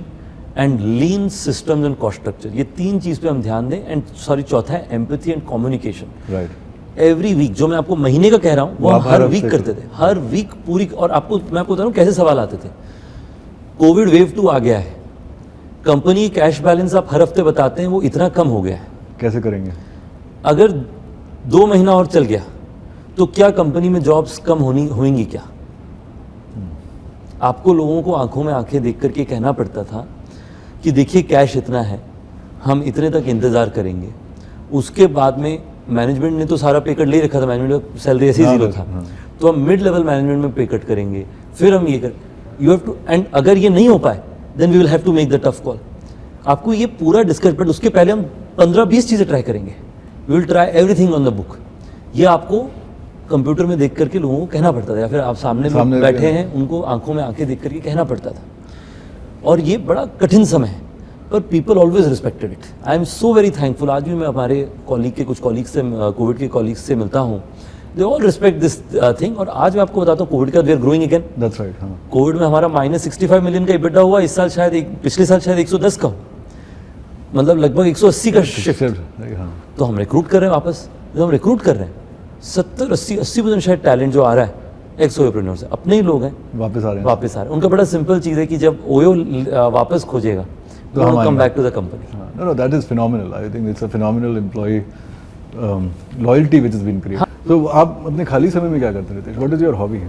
and lean systems and cost structure. ये 3 चीज़ पे हम ध्यान दें। एंड सॉरी, चौथा है empathy and communication.
Right.
Every week, जो मैं आपको महीने का कह रहा हूँ वो हम हर वीक करते थे, हर वीक पूरी। और आपको मैं आपको बता रहा हूँ कैसे सवाल आते थे। कोविड वेव 2 आ गया है, कंपनी कैश बैलेंस आप हर हफ्ते बताते हैं वो इतना कम हो गया है,
कैसे करेंगे?
अगर 2 महीना और चल गया तो क्या कंपनी में जॉब्स कम होंगी क्या? आपको लोगों को आंखों में आंखें देख करके कहना पड़ता था कि देखिए कैश इतना है, हम इतने तक इंतज़ार करेंगे। उसके बाद में मैनेजमेंट ने तो सारा पे कट ले रखा था, मैनेजमेंट का सैलरी ऐसे ही जीरो था, तो हम मिड लेवल मैनेजमेंट में पे कट करेंगे, फिर हम ये कर, यू हैव टू, एंड अगर ये नहीं हो पाए then we will have to make the tough call. आपको ये पूरा डिस्कस, बट उसके पहले हम 15-20 चीज़ें ट्राई करेंगे, we will try everything on the book. ये आपको कंप्यूटर में देख करके लोगों को कहना पड़ता था, या फिर आप सामने बैठे हैं उनको आंखों में आंखें देख करके कहना पड़ता था। और ये बड़ा कठिन समय है, पर people always respected it. I am so very thankful. आज भी मैं हमारे कुछ कॉलीग से, कोविड के कॉलीग्स से मिलता हूँ, they all respect this thing. और आज मैं आपको बताता हूँ, कोविड का we are growing again.
That's right. हाँ,
कोविड में हमारा -65 मिलियन का EBITDA हुआ, इस साल शायद पिछले साल शायद 110 का हो, मतलब लगभग 180 का शिफ्ट।
हाँ,
तो हम रिक्रूट कर रहे हैं वापस, जो हम रिक्रूट कर रहे हैं 70-80% शायद टैलेंट जो आ रहा है एक्स-ओयोप्रेन्योर से, अपने ही लोग हैं,
वापस आ रहे हैं।
उनका बड़ा सिंपल चीज़ है कि जब ओयो वापस खोजेगा तो हम come back to the company.
No, that is phenomenal. I think it's a phenomenal employee loyalty which has been created. तो आप अपने खाली समय में क्या करते रहते हैं? What is your hobby?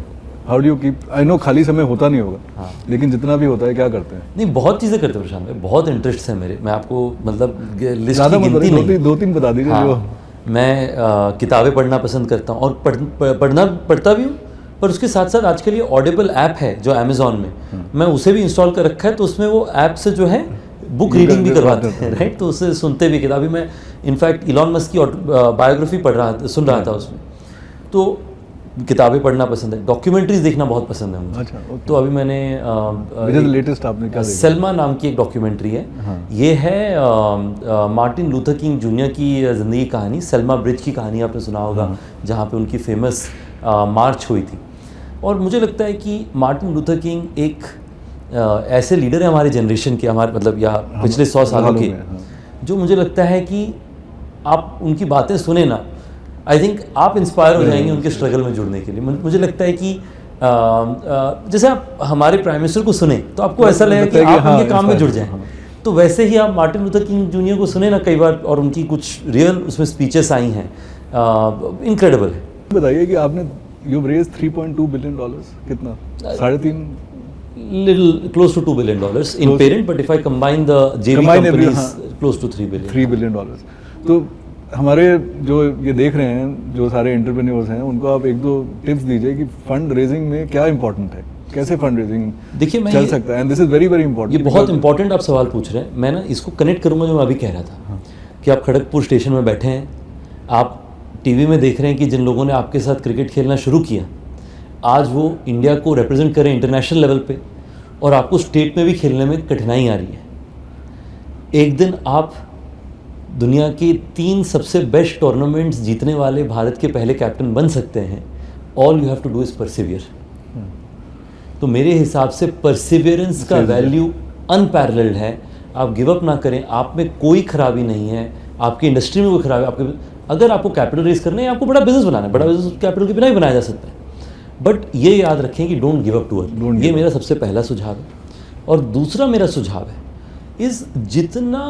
How do you keep? I know खाली समय होता नहीं होगा, लेकिन जितना भी होता है क्या करते हैं?
नहीं, बहुत चीज़ें करते हैं प्रशांत भाई, बहुत इंटरेस्ट है मेरे। मैं आपको मतलब लिस्ट
ज़्यादा
की
मत
गिनती
बताइए,
नहीं।
2-3 बता दीजिए।
हाँ,
जो
मैं किताबें पढ़ना पसंद करता हूँ, और पढ़ता भी हूँ, पर उसके साथ साथ आजकल ये ऑडिबल ऐप है जो अमेजोन में, मैं उसे भी इंस्टॉल कर रखा है। तो उसमें वो ऐप से जो है बुक रीडिंग भी करवाते हैं, राइट? तो उससे सुनते भी किताबी। मैं इनफैक्ट इलॉन मस्क की बायोग्राफी सुन रहा था उसमें। तो किताबें पढ़ना पसंद है, डॉक्यूमेंट्रीज देखना बहुत पसंद है मुझे।
अच्छा, okay.
तो अभी मैंने
लेटेस्ट आपने क्या देखा?
सेल्मा नाम की एक डॉक्यूमेंट्री है। ये है मार्टिन लूथर किंग जूनियर की ज़िंदगी कहानी, सेल्मा ब्रिज की कहानी आपने सुना होगा, जहाँ पे उनकी फेमस मार्च हुई थी। और मुझे लगता है कि मार्टिन लूथर किंग एक ऐसे लीडर है हमारे जनरेशन के, हमारे मतलब या पिछले 100 सालों के, जो मुझे लगता है कि आप उनकी बातें सुने ना, आई थिंक आप इंस्पायर हो जाएंगे उनके स्ट्रगल में जुड़ने के लिए। मुझे लगता है कि जैसे आप हमारे प्राइम मिनिस्टर को सुने तो आपको ऐसा लगेगा कि आप उनके काम में जुड़ जाएं, तो वैसे ही आप मार्टिन लूथर किंग जूनियर को सुने ना कई बार, और उनकी कुछ रियल उसमें स्पीचेस आई हैं, इनक्रेडिबल है।
बताइए कि आपने यू रेज $3.2 बिलियन, कितना? 3.5?
Little close to $2 billion in parent, but if I combine the JV companies, close to $3 billion.
$3 billion. तो हमारे जो ये देख रहे हैं, जो सारे एंटरप्रेन्योर्स हैं, उनको आप 1-2 टिप्स दीजिए कि फंड रेजिंग में क्या इंपॉर्टेंट है, कैसे फंड रेजिंग
देखिए मैं
चल सकता है। And this is very very important.
ये बहुत इंपॉर्टेंट आप सवाल पूछ रहे हैं। मैं ना इसको कनेक्ट करूंगा जो मैं अभी कह रहा था, कि आप खड़गपुर स्टेशन में बैठे हैं, आप टीवी में देख रहे हैं कि जिन लोगों ने आपके साथ क्रिकेट खेलना शुरू किया, आज वो इंडिया को रिप्रेजेंट करें इंटरनेशनल लेवल पे, और आपको स्टेट में भी खेलने में कठिनाई आ रही है। एक दिन आप दुनिया के 3 सबसे बेस्ट टूर्नामेंट्स जीतने वाले भारत के पहले कैप्टन बन सकते हैं। All you have to do is persevere. तो मेरे हिसाब से परसिवियरेंस का वैल्यू अनपैरेलल्ड है। आप गिव अप ना करें, आप में कोई खराबी नहीं है, आपकी इंडस्ट्री में कोई खराबी, आपके अगर आपको कैपिटल रेज करना है, आपको बड़ा बिजनेस बनाना है, बड़ा बिजनेस कैपिटल के बिना ही बनाया जा सकता है, बट ये याद रखें कि don't give up too early. ये मेरा सबसे पहला सुझाव है। और दूसरा मेरा सुझाव है, इस जितना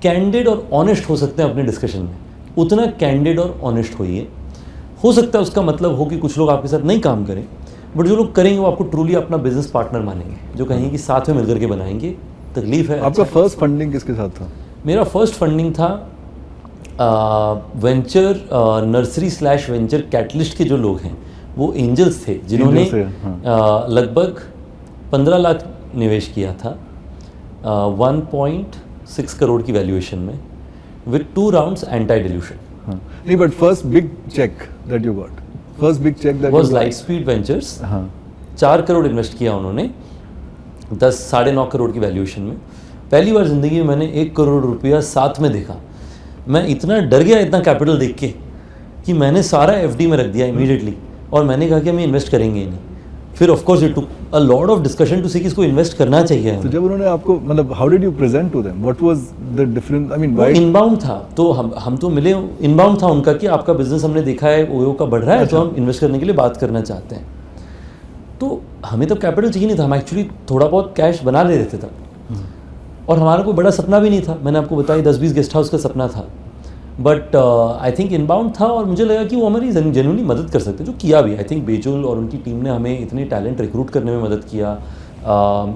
कैंडिड और ऑनेस्ट हो सकते हैं अपने डिस्कशन में, उतना कैंडिड और ऑनेस्ट होइए। हो सकता है उसका मतलब हो कि कुछ लोग आपके साथ नहीं काम करें, बट जो लोग करेंगे वो आपको ट्रूली अपना बिजनेस पार्टनर मानेंगे, जो कहेंगे कि साथ में मिलकर के बनाएंगे। तकलीफ है।
आपका फर्स्ट फंडिंग किसके साथ था?
मेरा फर्स्ट फंडिंग था वेंचर नर्सरी/वेंचर कैटलिस्ट के जो लोग हैं, वो एंजल्स थे, जिन्होंने लगभग 15 लाख निवेश किया था 1.6 करोड़ की वैल्यूएशन में, विद 2 राउंड्स एंटी डिल्यूशन।
नहीं, but first big check that you got, first big check that
was Lightspeed Ventures. 4 crore invest किया उन्होंने 9.5 करोड़ की वैल्यूएशन में। पहली बार ज़िंदगी में मैंने 1 करोड़ रुपया साथ में देखा। मैं इतना डर गया इतना कैपिटल देख के कि मैंने सारा एफडी में रख दिया इमीडिएटली, और मैंने कहा कि हम इन्वेस्ट करेंगे ही नहीं। फिर of course it took a lot of discussion to see कि इसको इन्वेस्ट करना चाहिए
तो
हमें।
जब उन्होंने आपको मतलब how did you present to them, what was the difference, I mean
वो
व्हाई?
इनबाउंड था, तो हम तो मिले, इनबाउंड था उनका कि आपका बिजनेस हमने देखा है ओयो का बढ़ रहा है, तो हम इन्वेस्ट करने के लिए बात करना चाहते हैं। तो हमें तब कैपिटल चाहिए नहीं था, हम एक्चुअली थोड़ा बहुत कैश बना ले रहे थे तब, और हमारा कोई बड़ा सपना भी नहीं था। मैंने आपको बताया 10-20 गेस्ट हाउस का सपना था, बट आई थिंक इनबाउंड था, और मुझे लगा कि वो हमारी जेन्युइनली मदद कर सकते हैं, जो किया भी। आई थिंक बेजुल और उनकी टीम ने हमें इतने टैलेंट रिक्रूट करने में मदद किया,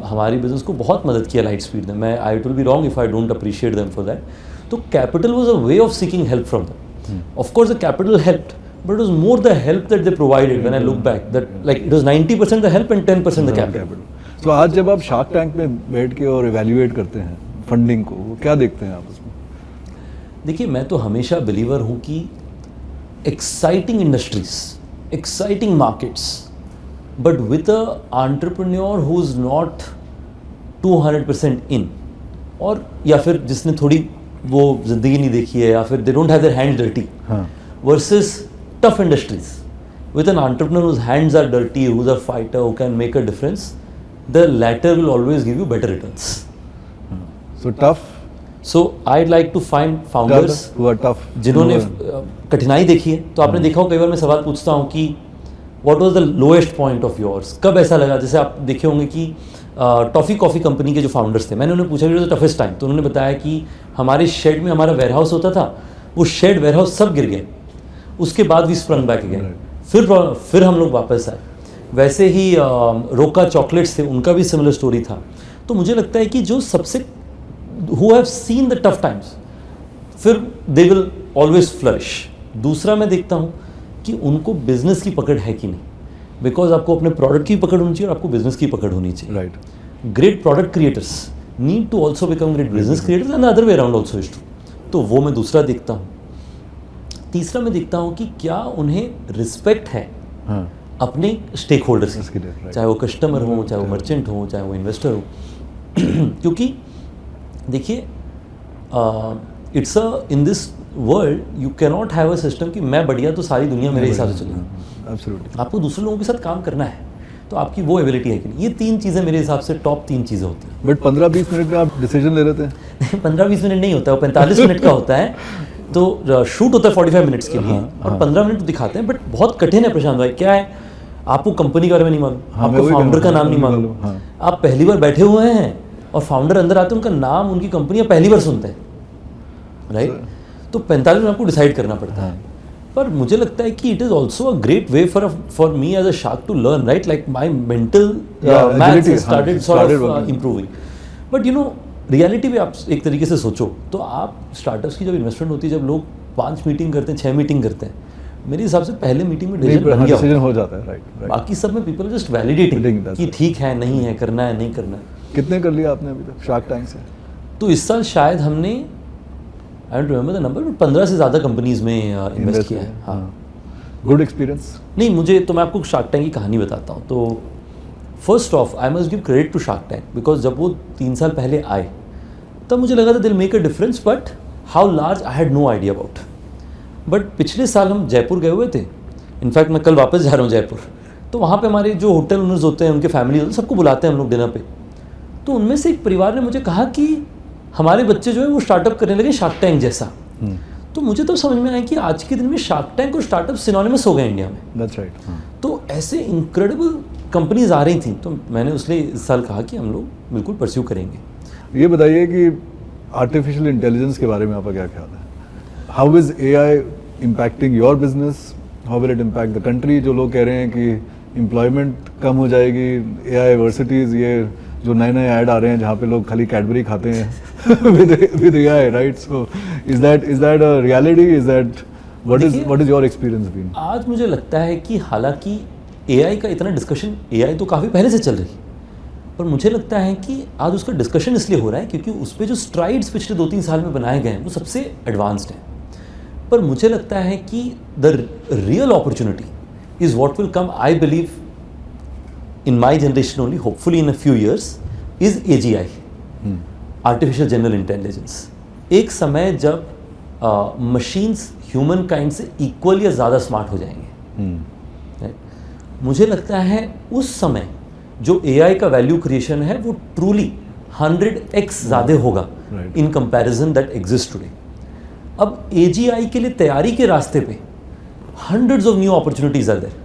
हमारी बिजनेस को बहुत मदद किया लाइट स्पीड ने। मैं I will be wrong if I don't appreciate them for that. तो capital was a way of seeking help from them. Of course the capital helped, but it was more the help that they provided when I look back, that like it was 90% the help and 10% the capital.
तो आज जब आप Shark tank में बैठ के और evaluate करते हैं फंडिंग को, वो क्या देखते हैं आप उसमें?
देखिए, मैं तो हमेशा बिलीवर हूँ कि exciting industries, exciting markets, but with a entrepreneur who is not 200% इन, और या फिर जिसने थोड़ी वो जिंदगी नहीं देखी है, या फिर they don't have their hands dirty, versus tough industries with an entrepreneur whose hands are dirty, who's a fighter, who can make a difference. The latter will always give you better returns.
So tough.
So I'd like to find founders
who are tough,
जिन्होंने कठिनाई देखी है। तो आपने देखा हो, कई बार मैं सवाल पूछता हूँ कि what was the lowest point of yours? कब ऐसा लगा? जैसे आप देखे होंगे कि टॉफ़ी कॉफ़ी कंपनी के जो फाउंडर्स थे, मैंने उन्हें पूछा कि टफेस्ट टाइम, तो उन्होंने बताया कि हमारे शेड में हमारा वेयरहाउस होता था, वो शेड वेयरहाउस सब गिर गए, उसके बाद भी स्प्रंग बैक अगेन, फिर हम लोग वापस आए। वैसे ही रोका चॉकलेट्स थे, उनका भी सिमिलर स्टोरी था। तो मुझे लगता है कि जो सबसे who have seen the tough times, फिर दे विल ऑलवेज फ्लरिश। दूसरा मैं देखता हूँ कि उनको बिजनेस की पकड़ है कि नहीं, बिकॉज आपको अपने प्रोडक्ट की पकड़ होनी चाहिए और आपको बिजनेस की पकड़ होनी चाहिए।
Right.
Great product creators need to also become great business creators, and other way around also is true. तो वो मैं दूसरा देखता हूँ। तीसरा मैं देखता हूँ कि क्या उन्हें रिस्पेक्ट है अपने स्टेक होल्डर्स की, चाहे वो कस्टमर हो, चाहे वो मर्चेंट हो, चाहे वो इन्वेस्टर हो। क्योंकि देखिए, it's a in this world you can not have a system कि मैं बढ़िया तो सारी दुनिया मेरे हिसाब से चलेगी।
एब्सोल्युटली।
आपको दूसरे लोगों के साथ काम करना है, तो आपकी वो एबिलिटी है कि नहीं। ये 3 चीज़ें मेरे हिसाब से टॉप 3 चीज़ें होती हैं।
बट 15-20 मिनट में आप डिसीजन ले रहे थे?
15-20 मिनट नहीं होता, वो 45 मिनट का होता है। तो शूट होता है 45 मिनट्स के लिए, और 15 मिनट दिखाते हैं। बट बहुत कठिन है प्रशांत भाई। क्या है, आपको कंपनी के बारे में नहीं मालूम, आपको फाउंडर का नाम नहीं मालूम, आप पहली बार बैठे हुए हैं और फाउंडर अंदर आते हैं, उनका नाम, उनकी कंपनी पहली बार सुनते हैं, राइट? तो 45 मिनट आपको डिसाइड करना पड़ता है। पर मुझे लगता है कि it is also a great way for me as a shark to learn, right? Like my mental maths started sort of improving. But you know, reality भी आप एक तरीके से सोचो तो, आप स्टार्टअप्स की जब इन्वेस्टमेंट होती है, जब लोग 5 मीटिंग करते हैं, 6 मीटिंग करते हैं, मेरे हिसाब से पहले मीटिंग में डिसीजन
हो जाता है, राइट।
बाकी सब में पीपल जस्ट वैलिडेटिंग कि ठीक है, नहीं है, करना है, नहीं करना है।
कितने कर लिया आपने अभी तक शार्क टैंक से?
तो इस साल शायद हमने, I don't remember the number, but 15 से ज़्यादा कंपनीज में इन्वेस्ट किया है। हाँ,
गुड एक्सपीरियंस।
नहीं, मुझे तो मैं आपको शार्क टैंक की कहानी बताता हूँ। तो first of I must give credit to Shark Tank, because जब वो 3 साल पहले आए तब मुझे लगा था दिल make a difference, but how large I had no idea about. But पिछले साल हम जयपुर गए हुए थे, इनफैक्ट मैं कल वापस जा रहा हूँ जयपुर। तो वहाँ पे हमारे जो होटल ओनर्स होते हैं, उनके फैमिली होते हैं, सबको बुलाते हैं हम लोग डिनर पे। तो उनमें से एक परिवार ने मुझे कहा कि हमारे बच्चे जो है वो स्टार्टअप करने लगे शार्क टैंक जैसा। तो मुझे तो समझ में आया कि आज के दिन में शार्क टैंक और स्टार्टअप सिनोनिमस हो गए इंडिया में।
That's right.
तो ऐसे इनक्रेडिबल कंपनीज आ रही थी, तो मैंने इसलिए इस साल कहा कि हम लोग बिल्कुल परस्यू करेंगे।
ये बताइए कि आर्टिफिशियल इंटेलिजेंस के बारे में आपका क्या ख्याल है? How is AI impacting your business? How will it impact the country? जो लोग कह रहे हैं कि एम्प्लॉयमेंट कम हो जाएगी, AI वर्सिटीज़, ये जो नए ऐड आ रहे हैं जहाँ पे लोग खाली कैडबरी खाते हैं with AI, right? So is that a reality? Is that what is your experience been?
आज मुझे लगता है कि हालांकि AI का इतना डिस्कशन, AI तो काफ़ी पहले से चल रही, पर मुझे लगता है कि आज उसका डिस्कशन इसलिए हो रहा है क्योंकि उस पर जो स्ट्राइड्स पिछले 2-3 साल में बनाए गए हैं वो सबसे एडवांस्ड हैं। पर मुझे लगता है कि the real opportunity is what will come, I believe in my generation only, hopefully in a few years, is AGI, artificial general intelligence. एक समय जब मशीन्स ह्यूमन काइंड से इक्वल या ज़्यादा स्मार्ट हो जाएंगे। Right? मुझे लगता है उस समय जो AI का वैल्यू क्रिएशन है वो ट्रूली 100x ज़्यादा होगा in comparison that exist today. अब AGI के लिए तैयारी के रास्ते पे hundreds of new opportunities are there.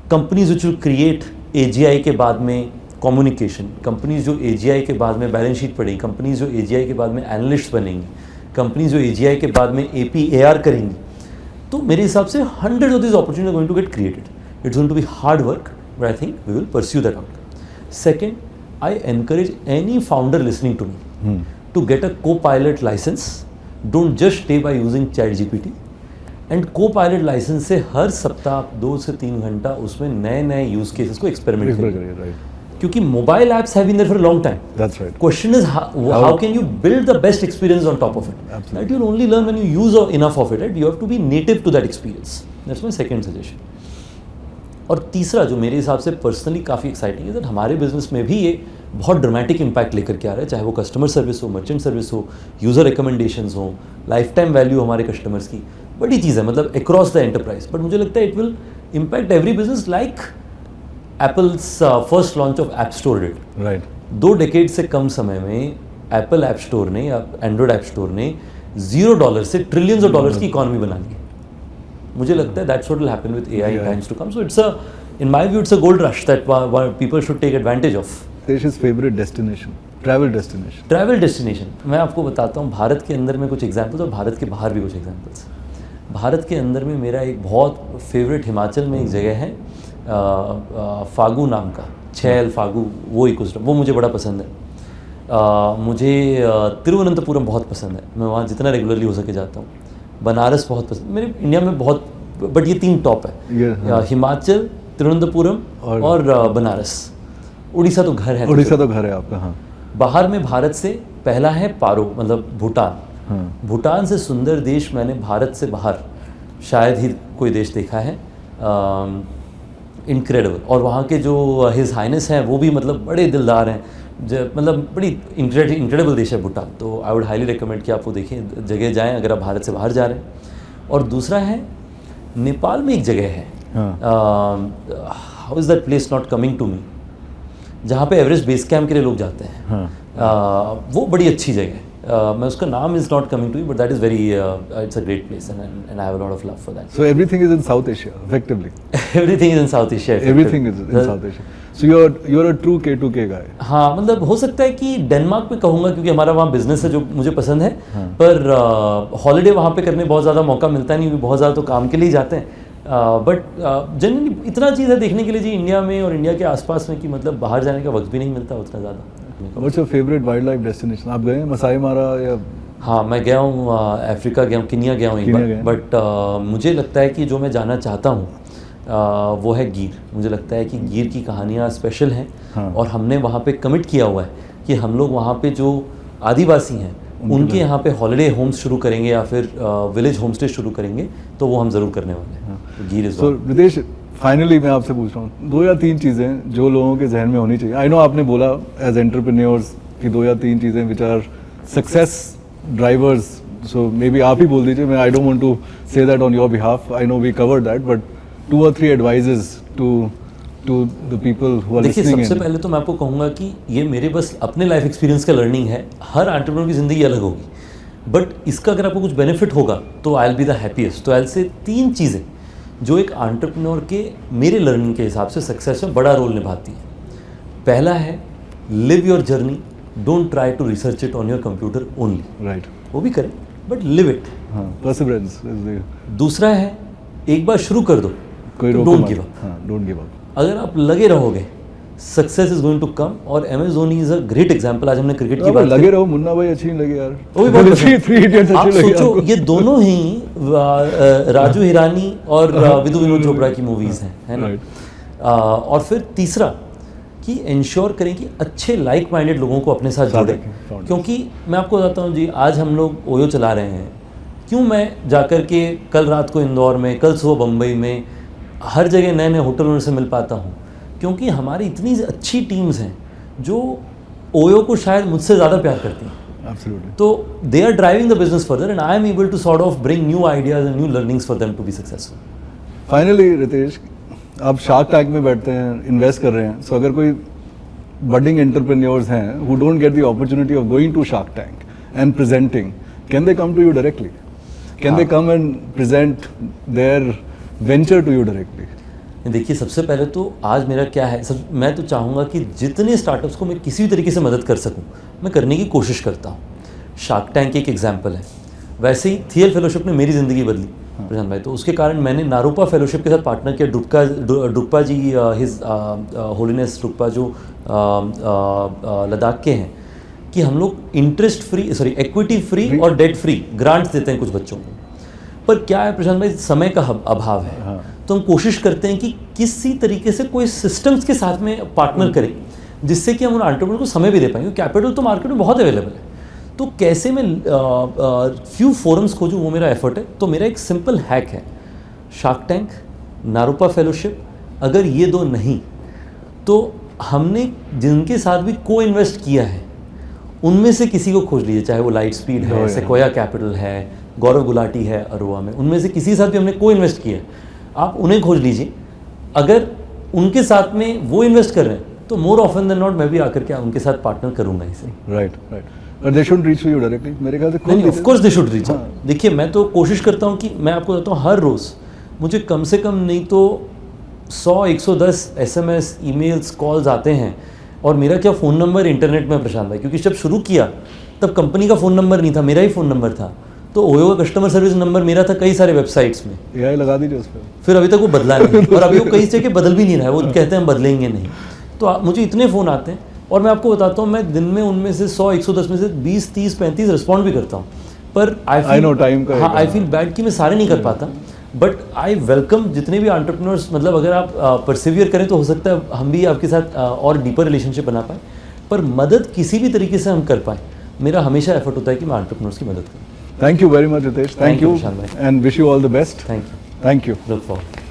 Companies which will create AGI के बाद में कम्युनिकेशन, कंपनीज जो AGI के बाद में बैलेंस शीट पढ़ेंगी, कंपनीज जो AGI के बाद में एनालिस्ट बनेंगी, कंपनीज जो AGI के बाद में AP/AR करेंगी। तो मेरे हिसाब से hundreds of these opportunities are going to get created. It's going to be hard work, but I think we will pursue that outcome. Second, I encourage any founder listening to me to get a co-pilot license. Don't just stay by using ChatGPT. And Copilot licence से हर सप्ताह 2 से 3 घंटा उसमें नए नए use cases को experiment करिए, क्योंकि mobile apps have been there for a long time. That's right. Question is how can you build the best experience on top of it. That you will only learn when you use enough of it, right? You have to be native to that experience. That's my second suggestion. और तीसरा जो मेरे हिसाब से personally काफ़ी exciting है, that हमारे business में भी ये बहुत ड्रामेटिक इम्पैक्ट लेकर के आ रहा है, चाहे वो कस्टमर सर्विस हो, मर्चेंट सर्विस हो, यूज़र रिकमेंडेशंस हो, लाइफ टाइम वैल्यू हमारे कस्टमर्स की, बड़ी चीज़ है, मतलब अक्रॉस द एंटरप्राइज। बट मुझे लगता है it will impact every business like apples first launch of app store did.
Right.
2 decade से कम समय में एप्पल ऐप स्टोर ने या एंड्रॉयड ऐप स्टोर ने $0 से ट्रिलियंस ऑफ डॉलर्स की इकॉनमी बना ली। मुझे लगता है that's what will happen with AI in times to come. So it's a, in my view, it's a gold rush that people should take advantage of.
His favorite destination, travel destination.
Travel destination मैं आपको बताता हूँ, भारत के अंदर में कुछ examples और भारत के बाहर भी कुछ एग्जांपल्स। भारत के अंदर में मेरा एक बहुत फेवरेट हिमाचल में एक जगह है फागू नाम का, छैल फागू, वो इकोसिस्टम वो मुझे बड़ा पसंद है। मुझे तिरुवनंतपुरम बहुत पसंद है, मैं वहाँ जितना रेगुलरली हो सके जाता हूँ। बनारस बहुत पसंद, मेरे इंडिया में बहुत, बट ये 3 टॉप है, हिमाचल, तिरुवनंतपुरम और बनारस। उड़ीसा तो घर है,
उड़ीसा तो घर है आपका। हाँ।
बाहर में भारत से पहला है पारो, मतलब भूटान। भूटान से सुंदर देश मैंने भारत से बाहर शायद ही कोई देश देखा है। इनक्रेडिबल। और वहाँ के जो हिज हाइनेस हैं वो भी मतलब बड़े दिलदार हैं, मतलब बड़ी इनक्रेडिबल देश है भूटान। तो आई वुड हाईली रिकमेंड कि आप वो देखें, जगह जाएं अगर आप भारत से बाहर जा रहे हैं। और दूसरा है नेपाल में एक जगह है, how is that place not coming to me, जहाँ पे एवरेस्ट बेस कैंप के लिए लोग जाते हैं। वो बड़ी अच्छी जगह है, मैं उसका नाम is not coming to you, but that is very, it's a great place and I have a lot of love for that.
So everything is in South Asia effectively.
Everything is in South Asia.
Everything is in South Asia. So you are a true K2K guy.
हाँ, मतलब हो सकता है कि Denmark में कहूँगा क्योंकि हमारा वहाँ बिजनेस है जो मुझे पसंद है, पर हॉलीडे वहाँ पे करने बहुत ज़्यादा मौका मिलता नहीं, बहुत ज़्यादा तो काम के लिए ही जाते हैं। बट जनरली इतना चीज़ है देखने के लिए जी इंडिया में और इंडिया के आसपास में कि मतलब बाहर जाने का वक्त भी नहीं मिलता उतना ज़्यादा।
What's your favorite wildlife destination? आप गए हैं मसाई मारा या?
हाँ, मैं गया हूँ अफ्रीका गया हूँ, किनिया गया हूँ एक बार, बट मुझे लगता है कि जो मैं जाना चाहता हूँ वो है गिर। मुझे लगता है कि गिर की कहानियाँ स्पेशल हैं। हाँ। और हमने वहाँ पे कमिट किया हुआ है कि हम लोग वहाँ पे जो आदिवासी हैं उनके यहाँ पे हॉलिडे होम्स शुरू करेंगे या फिर विलेज होम स्टे शुरू करेंगे, तो वो हम ज़रूर करने वाले हैं। तो गिर इज़।
सो रितेश, फाइनली मैं आपसे पूछ रहा हूँ 2 या 3 चीज़ें जो लोगों के जहन में होनी चाहिए। आई नो आपने बोला एज एंटरप्रेन्योर्स कि 2 या 3 चीज़ें which are success drivers, so may be आप ही बोल दीजिए। मैं I don't want to say that on your behalf, I know we covered that, but 2 or 3 advices to the people who are listening.
देखिए, सबसे पहले तो मैं आपको कहूँगा कि ये मेरे बस अपने लाइफ एक्सपीरियंस का लर्निंग है। हर एंटरप्रेन्योर की ज़िंदगी अलग होगी, बट इसका अगर आपको कुछ बेनिफिट होगा तो आई विल बी द हैप्पीएस्ट। तो आई विल से 3 चीज़ें जो एक एंटरप्रेन्योर के मेरे लर्निंग के हिसाब से सक्सेस में बड़ा रोल निभाती है। पहला है live your journey, don't try to research it on your computer only. Right, वो भी करें बट लिव इट।
परसिवरेंस।
दूसरा है एक बार शुरू कर दो, don't give up.
Don't give up.
अगर आप लगे रहोगे success is going to come. और M S Dhoni is a great example. आज हमने क्रिकेट की बात
लगे रहो, मुन्ना भाई अच्छी नहीं लगी यार,
वो भी बहुत
3 इडियट्स
आप
अच्छी लगी।
सोचो ये दोनों ही राजू हिरानी और विदु विनोद चोपड़ा की मूवीज हैं, है ना। और फिर तीसरा कि इंश्योर करें कि अच्छे लाइक माइंडेड लोगों को अपने साथ जोड़ें। क्योंकि मैं आपको बताता हूँ जी, आज हम लोग ओयो चला रहे हैं, क्यों मैं जाकर के कल रात को इंदौर में, कल सुबह बम्बई में, हर जगह नए नए होटल ओनर से मिल पाता हूँ, क्योंकि हमारी इतनी अच्छी टीम्स हैं जो ओयो को शायद मुझसे ज़्यादा प्यार करती हैं।
एब्सोल्युटली।
तो they are driving the business further and I am able to sort of bring new ideas and new learnings for them to be successful.
Finally Ritesh, आप शार्क टैंक में बैठते हैं, इन्वेस्ट कर रहे हैं, सो अगर कोई बडिंग एंटरप्रेन्योर्स हैं who don't get the opportunity of going to Shark Tank and presenting, can they come to you directly? Can they come and present their venture to you directly?
देखिए, सबसे पहले तो आज मेरा क्या है, मैं तो चाहूँगा कि जितने स्टार्टअप्स को मैं किसी भी तरीके से मदद कर सकूँ मैं करने की कोशिश करता हूँ। शार्क टैंक एक एग्जाम्पल है, वैसे ही थियल फेलोशिप ने मेरी ज़िंदगी बदली प्रशांत भाई। तो उसके कारण मैंने नारोपा फेलोशिप के साथ पार्टनर किया। डुक्पा जी, हिज होलीनेस डुक्पा जो लद्दाख के हैं, कि हम लोग इक्विटी फ्री और डेट फ्री ग्रांट्स देते हैं कुछ बच्चों को। पर क्या है प्रशांत भाई, समय का अभाव है। तो हम कोशिश करते हैं कि किसी तरीके से कोई सिस्टम्स के साथ में पार्टनर करें जिससे कि हम उन एंटरप्रेन्योर को समय भी दे पाएंगे। कैपिटल तो मार्केट में बहुत अवेलेबल है, तो कैसे मैं फ्यू फोरम्स खोजूँ, वो मेरा एफर्ट है। तो मेरा एक सिंपल हैक है, शार्क टैंक, नारोपा फेलोशिप। अगर ये दो नहीं तो हमने जिनके साथ भी को इन्वेस्ट किया है उनमें से किसी को खोज लीजिए, चाहे वो लाइट स्पीड है, सेक्वाया कैपिटल है, गौरव गुलाटी है अरोवा में, उनमें से किसी के साथ भी हमने को इन्वेस्ट किया है, आप उन्हें खोज लीजिए। अगर उनके साथ में वो इन्वेस्ट कर रहे हैं तो मोर ऑफन देन नॉट मैं भी आकर के उनके साथ पार्टनर करूंगा इसे।
राइट। और they should reach you directly, मेरे ख्याल से।
नहीं, of course they should reach. देखिए, मैं तो कोशिश करता हूँ कि मैं आपको बताता हूँ, हर रोज़ मुझे कम से कम नहीं तो 100-110 SMS, ईमेल्स, कॉल्स आते हैं। और मेरा क्या फ़ोन नंबर इंटरनेट में प्रशांत भाई, क्योंकि जब शुरू किया तब कंपनी का फ़ोन नंबर नहीं था, मेरा ही फ़ोन नंबर था। तो ओयो का कस्टमर सर्विस नंबर मेरा था कई सारे वेबसाइट्स में।
AI लगा दीजिए उस पर।
फिर अभी तक वो बदला नहीं और अभी वो कई जगह बदल भी नहीं रहा है, वो कहते हैं हम बदलेंगे नहीं। तो मुझे इतने फ़ोन आते हैं और मैं आपको बताता हूँ, मैं दिन में उनमें से 100-110 में से 20, 30, 35 रिस्पॉन्ड भी करता हूँ। पर आई फील बैड कि मैं सारे नहीं कर पाता, बट आई वेलकम जितने भी एंटरप्रेन्योर्स। मतलब अगर आप परसिवियर करें तो हो सकता है हम भी आपके साथ और डीपर रिलेशनशिप बना पाए, पर मदद किसी भी तरीके से हम कर पाए, मेरा हमेशा एफर्ट होता है कि मैं एंटरप्रेन्योर्स की मदद करूँ।
Thank you very much, Ritesh. Thank you,
Prashant bhai.
and wish you all the best.
Thank you.
Thank you.
Look forward.